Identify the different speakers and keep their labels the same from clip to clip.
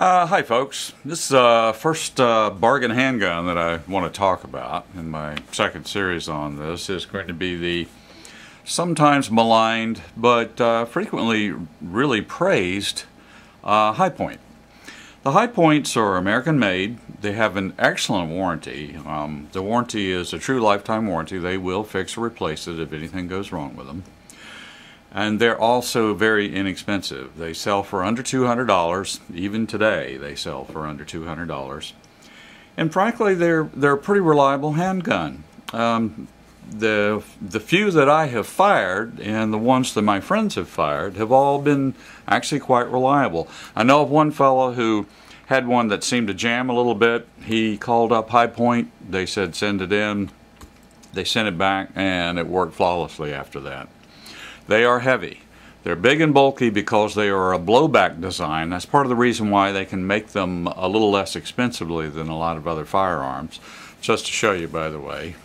Speaker 1: Hi folks, this is first bargain handgun that I want to talk about, and my second series on this is going to be the sometimes maligned but frequently really praised Hi-Point. The Hi-Points are American made. They have an excellent warranty. The warranty is a true lifetime warranty. They will fix or replace it if anything goes wrong with them. And they're also very inexpensive. They sell for under $200. Even today they sell for under $200. And frankly, they're a pretty reliable handgun. The few that I have fired and the ones that my friends have fired have all been actually quite reliable. I know of one fellow who had one that seemed to jam a little bit. He called up Hi-Point. They said send it in. They sent it back and it worked flawlessly after that. They are heavy. They're big and bulky because they are a blowback design. That's part of the reason why they can make them a little less expensively than a lot of other firearms. Just to show you, by the way,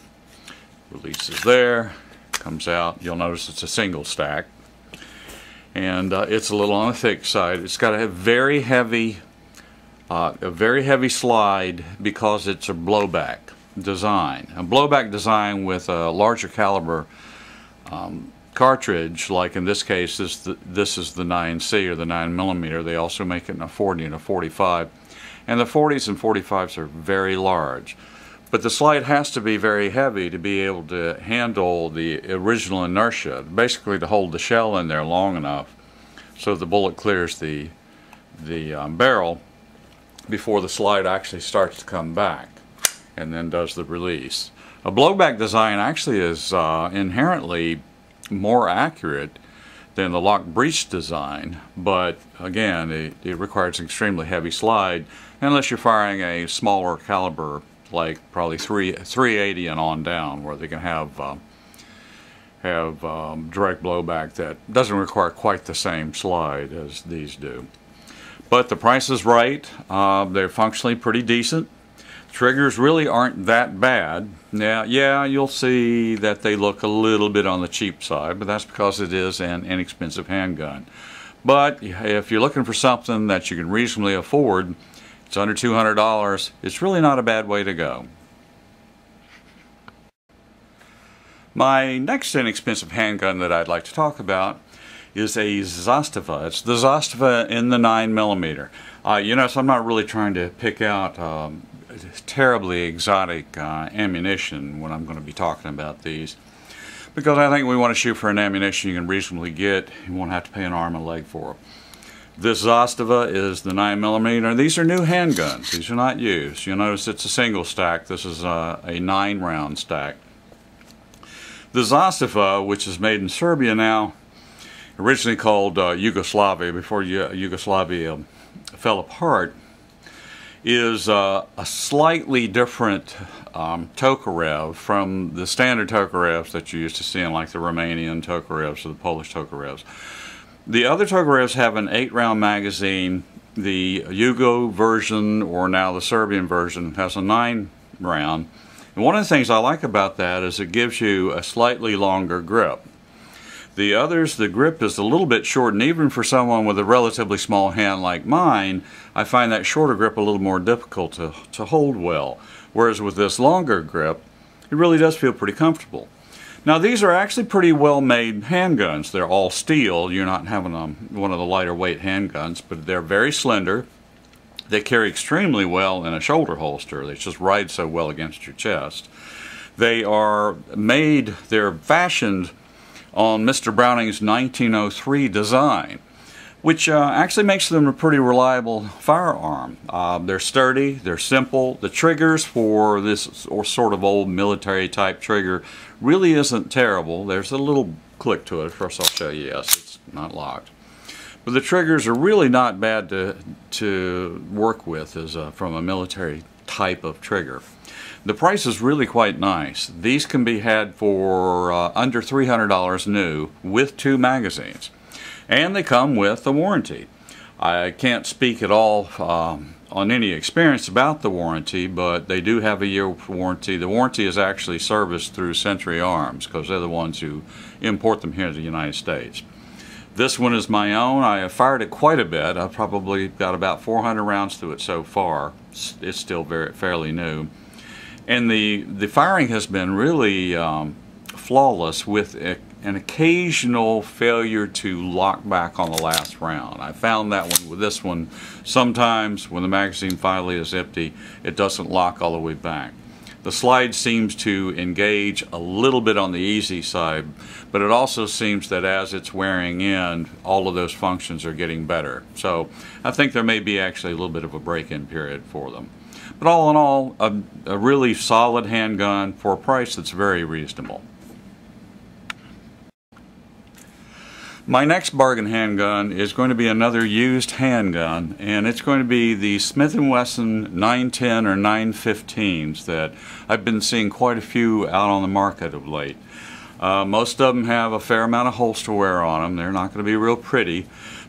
Speaker 1: release is there, comes out. You'll notice it's a single stack, and it's a little on the thick side. It's got a very heavy slide because it's a blowback design. A blowback design with a larger caliber cartridge, like in this case, this is the 9C or the 9mm. They also make it in a 40 and a 45, and the 40s and 45s are very large. But the slide has to be very heavy to be able to handle the original inertia, basically to hold the shell in there long enough so the bullet clears the barrel before the slide actually starts to come back and then does the release. A blowback design actually is inherently more accurate than the lock breech design, but again it requires an extremely heavy slide unless you're firing a smaller caliber, like probably 380 and on down, where they can have direct blowback that doesn't require quite the same slide as these do. But the price is right. They're functionally pretty decent. Triggers really aren't that bad. Now, yeah, you'll see that they look a little bit on the cheap side, but that's because it is an inexpensive handgun. But if you're looking for something that you can reasonably afford, it's under $200, it's really not a bad way to go. My next inexpensive handgun that I'd like to talk about is a Zastava. It's the Zastava in the 9mm. So I'm not really trying to pick out terribly exotic ammunition when I'm going to be talking about these, because I think we want to shoot for an ammunition you can reasonably get. You won't have to pay an arm and a leg for it. This Zastava is the 9mm. These are new handguns. These are not used. You'll notice it's a single stack. This is a 9-round stack. The Zastava, which is made in Serbia now, originally called Yugoslavia before Yugoslavia fell apart, is a slightly different Tokarev from the standard Tokarevs that you used to see in, like the Romanian Tokarevs or the Polish Tokarevs. The other Tokarevs have an 8-round magazine. The Yugo version, or now the Serbian version, has a 9-round. And one of the things I like about that is it gives you a slightly longer grip. The others, the grip is a little bit short, and even for someone with a relatively small hand like mine, I find that shorter grip a little more difficult to hold well. Whereas with this longer grip, it really does feel pretty comfortable. Now, these are actually pretty well made handguns. They're all steel. You're not having one of the lighter weight handguns, but they're very slender. They carry extremely well in a shoulder holster. They just ride so well against your chest. They're fashioned on Mr. Browning's 1903 design, which actually makes them a pretty reliable firearm. They're sturdy, they're simple. The triggers for this sort of old military type trigger really isn't terrible. There's a little click to it. First I'll show you, yes, it's not locked. But the triggers are really not bad to work with as from a military type of trigger. The price is really quite nice. These can be had for under $300 new with 2 magazines. And they come with a warranty. I can't speak at all on any experience about the warranty, but they do have a year warranty. The warranty is actually serviced through Century Arms, because they're the ones who import them here to the United States. This one is my own. I have fired it quite a bit. I've probably got about 400 rounds through it so far. It's still fairly new. And the firing has been really flawless, with an occasional failure to lock back on the last round. I found that one with this one. Sometimes when the magazine finally is empty, it doesn't lock all the way back. The slide seems to engage a little bit on the easy side, but it also seems that as it's wearing in, all of those functions are getting better. So I think there may be actually a little bit of a break-in period for them. But all in all, a really solid handgun for a price that's very reasonable. My next bargain handgun is going to be another used handgun, and it's going to be the Smith & Wesson 910 or 915s that I've been seeing quite a few out on the market of late. Most of them have a fair amount of holster wear on them. They're not going to be real pretty,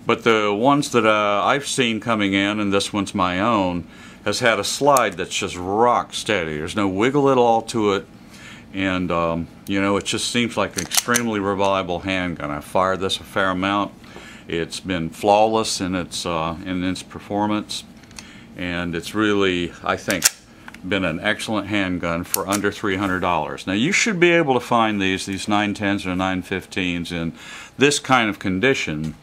Speaker 1: but the ones that I've seen coming in, and this one's my own, has had a slide that's just rock steady. There's no wiggle at all to it. And you know, it just seems like an extremely reliable handgun. I've fired this a fair amount. It's been flawless in its performance, and it's really, I think, been an excellent handgun for under $300. Now you should be able to find these 910s or 915s in this kind of condition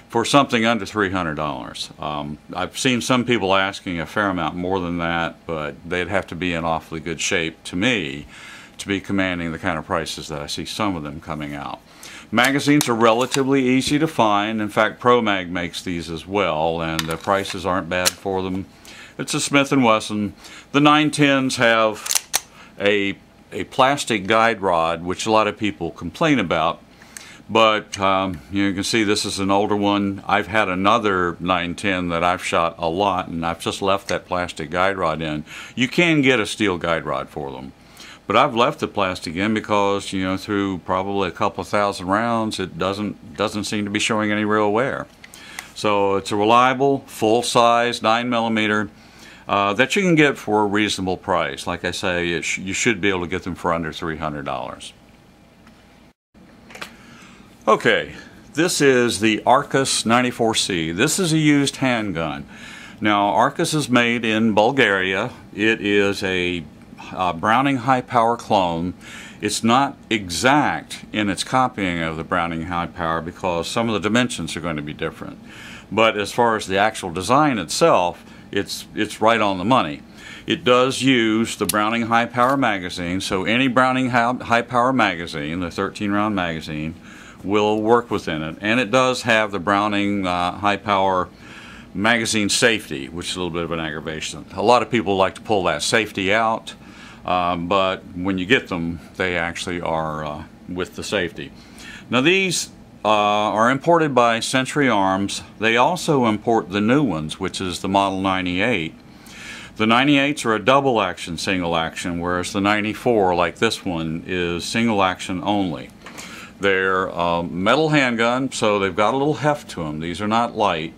Speaker 1: for something under $300. I've seen some people asking a fair amount more than that, but they'd have to be in awfully good shape, to me, to be commanding the kind of prices that I see some of them coming out. Magazines are relatively easy to find. In fact, ProMag makes these as well, and the prices aren't bad for them. It's a Smith & Wesson. The 910s have a plastic guide rod, which a lot of people complain about, but you can see this is an older one. I've had another 910 that I've shot a lot, and I've just left that plastic guide rod in. You can get a steel guide rod for them, but I've left the plastic in because, you know, through probably a couple of thousand rounds, it doesn't seem to be showing any real wear. So it's a reliable, full-size 9mm that you can get for a reasonable price. Like I say, you should be able to get them for under $300. Okay, this is the Arcus 94C. This is a used handgun. Now, Arcus is made in Bulgaria. It is a Browning high power clone. It's not exact in its copying of the Browning high power because some of the dimensions are going to be different. But as far as the actual design itself, it's right on the money. It does use the Browning high power magazine, so any Browning high power magazine, the 13-round magazine, will work within it. And it does have the Browning high power magazine safety, which is a little bit of an aggravation. A lot of people like to pull that safety out, but when you get them, they actually are with the safety. Now these are imported by Century Arms. They also import the new ones, which is the Model 98. The 98s are a double action, single action, whereas the 94, like this one, is single action only. They're metal handgun, so they've got a little heft to them. These are not light.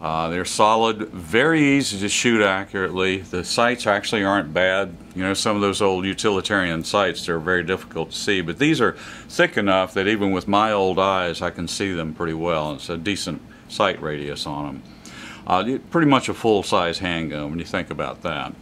Speaker 1: They're solid, very easy to shoot accurately. The sights actually aren't bad. You know, some of those old utilitarian sights, they're very difficult to see, but these are thick enough that even with my old eyes I can see them pretty well. It's a decent sight radius on them. Pretty much a full-size handgun when you think about that.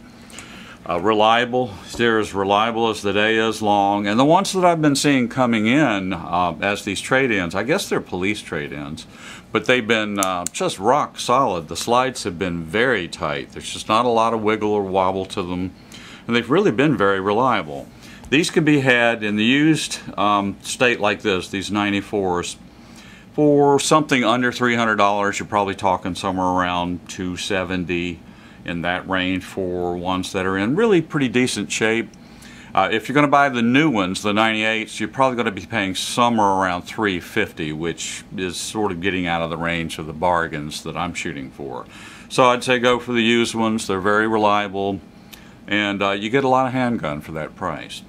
Speaker 1: Reliable, they're as reliable as the day is long, and the ones that I've been seeing coming in as these trade-ins, I guess they're police trade-ins, but they've been just rock solid. The slides have been very tight. There's just not a lot of wiggle or wobble to them, and they've really been very reliable. These can be had in the used state like this, these 94s, for something under $300. You're probably talking somewhere around $270. In that range for ones that are in really pretty decent shape. If you're going to buy the new ones, the 98s, you're probably going to be paying somewhere around $350, which is sort of getting out of the range of the bargains that I'm shooting for. So I'd say go for the used ones. They're very reliable, and you get a lot of handgun for that price.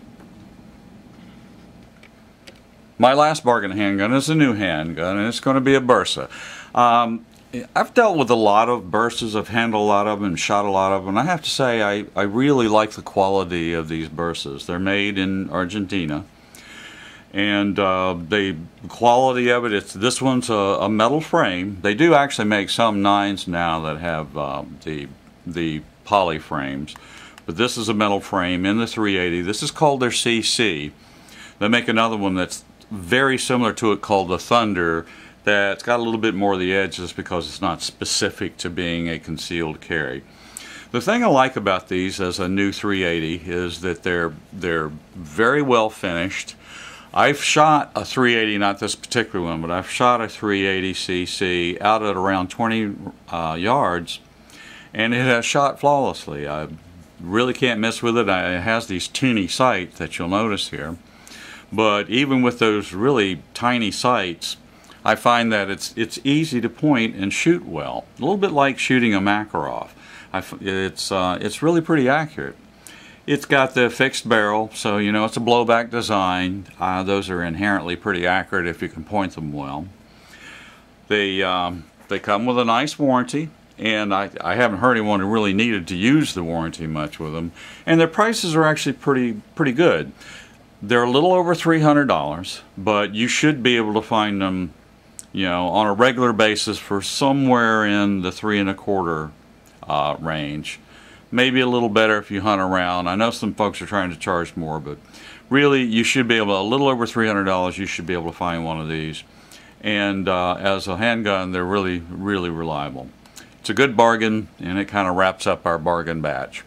Speaker 1: My last bargain handgun is a new handgun, and it's going to be a Bursa. I've dealt with a lot of Bursas. I've handled a lot of them and shot a lot of them. I have to say I really like the quality of these Bursas. They're made in Argentina, And the quality of it, this one's a metal frame. They do actually make some 9s now that have the poly frames, but this is a metal frame in the 380. This is called their CC. They make another one that's very similar to it called the Thunder, that's got a little bit more of the edges because it's not specific to being a concealed carry. The thing I like about these as a new 380 is that they're very well finished. I've shot a 380, not this particular one, but I've shot a 380 cc out at around 20 yards, and it has shot flawlessly. I really can't mess with it. It has these teeny sights that you'll notice here, but even with those really tiny sights, I find that it's easy to point and shoot well. A little bit like shooting a Makarov. It's really pretty accurate. It's got the fixed barrel, so you know it's a blowback design. Those are inherently pretty accurate if you can point them well. They come with a nice warranty, and I haven't heard anyone who really needed to use the warranty much with them. And their prices are actually pretty good. They're a little over $300, but you should be able to find them, you know, on a regular basis for somewhere in the $3.25 range. Maybe a little better if you hunt around. I know some folks are trying to charge more, but really you should be able to, a little over $300, you should be able to find one of these. And as a handgun, they're really reliable. It's a good bargain, and it kind of wraps up our bargain batch.